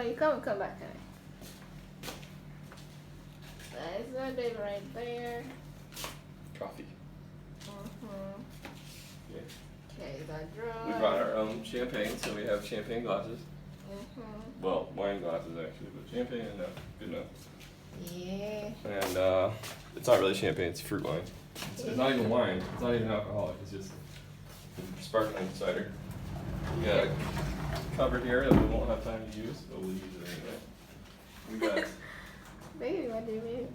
you come back. That's my baby right there. Coffee. Yeah. Okay, that dry. We brought our own champagne, so we have champagne glasses. Well, wine glasses actually, but champagne enough, good enough. Yeah. And it's not really champagne; it's fruit wine. It's not even wine. It's not even alcoholic. It's just sparkling cider. We got a cupboard here that we won't have time to use, but we'll use it anyway. We got. Baby, what do you mean?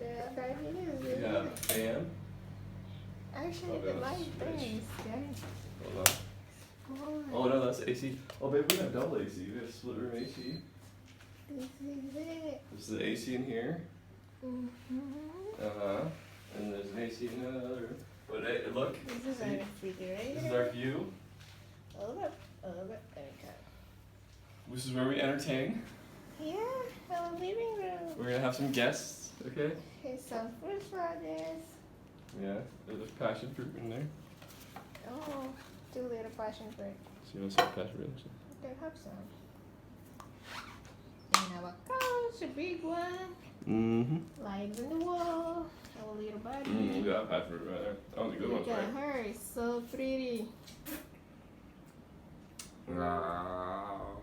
We got a fan. Actually, the light things, guys. Hold on. Oh no, that's AC. Oh babe, we have double AC. We have split room AC. This is it. There's the AC in here. And there's an AC in the other room. But hey, look. This is our refrigerator. This is our view. Hold up. There we go. This is where we entertain. Yeah, our living room. We're gonna have some guests, okay? Here's some fruit sliders. Yeah, there's a passion fruit in there. Oh, 2 little passion fruit. So you want some passion fruit? We can have some. And our couch, a big one. Mm-hmm. Lights in the wall. Our little body. We got passion fruit right there. That was a good one, Look at her, it's so pretty. Wow.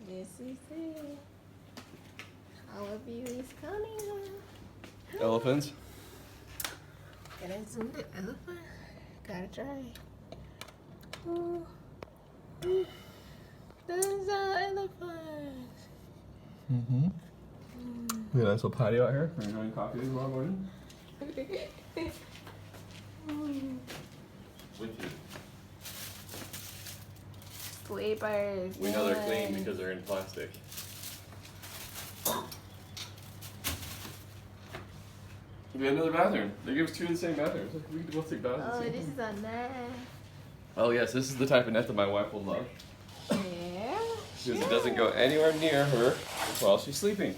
This is it. Our view is coming. Elephants. Can I zoom the elephant? Gotta try. Ooh. Ooh. Those are elephants. Mm-hmm. We got a nice little patio out here. We're enjoying coffee tomorrow morning. With you. Sleepers. We know they're clean because they're in plastic. We have another bathroom. They gave us 2 of the same bathrooms. We can both take baths. Oh, this is a net. Oh yes, this is the type of net that my wife will love. Yeah. Because it doesn't go anywhere near her while she's sleeping.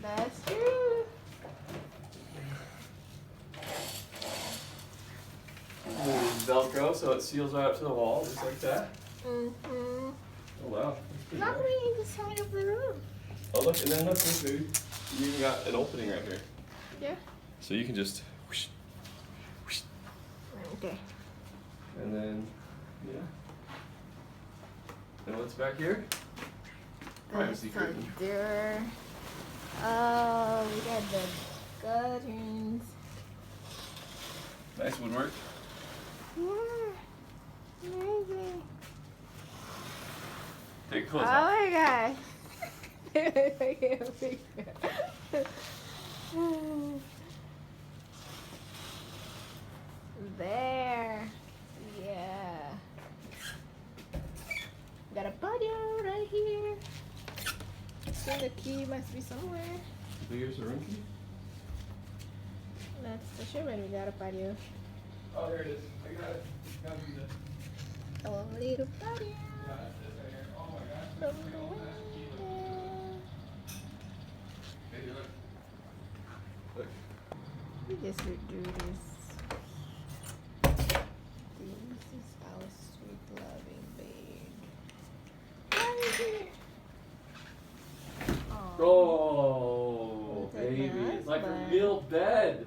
That's true. There's Velcro, so it seals right up to the wall, just like that. Mm-hmm. Oh wow. Not really in the side of the room. Oh look, and then look, baby. You even got an opening right here. Yeah. So you can just whoosh, whoosh, Okay. and then, yeah. And what's back here? Privacy curtain. There. Oh, we got the curtains. Nice woodwork. Yeah. Amazing. Take Oh clothes off. my god. There. Yeah. Got a patio right here. So the key must be somewhere. Here's the room key. That's for sure when we got a patio. Oh, there it is. I got it. Gotta be the. A little patio. Yeah, that's it right here. Oh my gosh. From the window. Baby, look. Look. We just redo this. This is our sweet loving bed. What is it? Oh, Look at baby. that, It's like a but- real bed.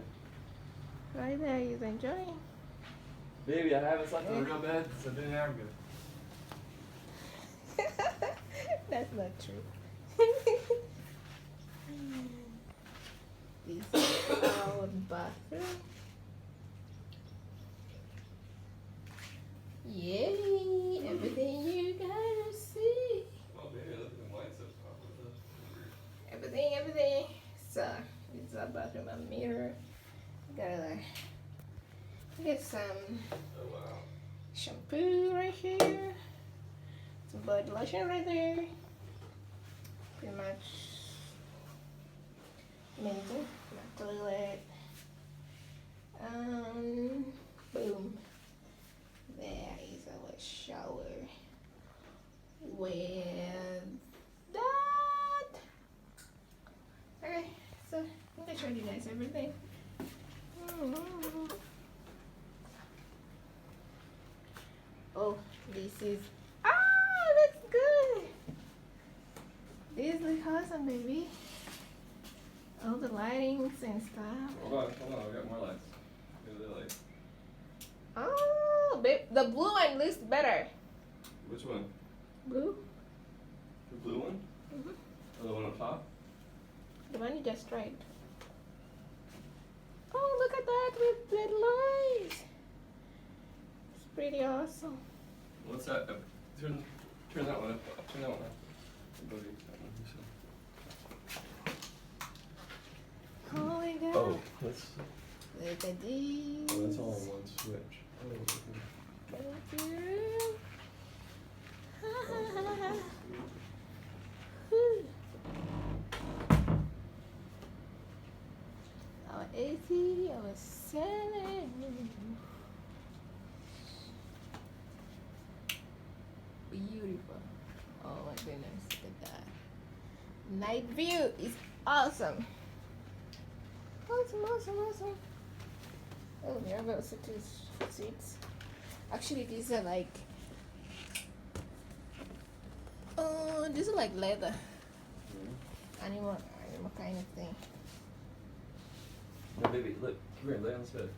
Right there, he's enjoying. Baby, I haven't slept in a real bed since I've been in Africa. That's not true. This is our bathroom. Yay! Everything you gotta see. Oh, baby, look at the lights up top of the. Everything. So, it's our bathroom, a mirror. Gotta get some Oh, wow. shampoo right here. Some body lotion right there. Pretty much amazing. My toilet. Boom. There is our shower with that. Okay, so I'm gonna show you guys everything. Oh, this is looks good. This look awesome, baby. All the lightings and stuff. Hold on, we got more lights. Look at the lights. Oh, babe, the blue one looks better. Which one? Blue? The blue one? Mm-hmm. Or the one up top? The one you just tried. Oh, look at that with the lights. It's pretty awesome. What's that? Turn that one up. Turn that one up. Go to that one. Oh my god. Oh, that's Look at these. oh, that's all in one switch. Thank you. Whew. Our 80, our 7. Beautiful. Oh my goodness, look at that. Night view is awesome. Awesome. Oh, there are also 2 seats. Actually, these are like, oh, these are like leather. Animal kind of thing. No, baby, look. Come here, lay on this bed.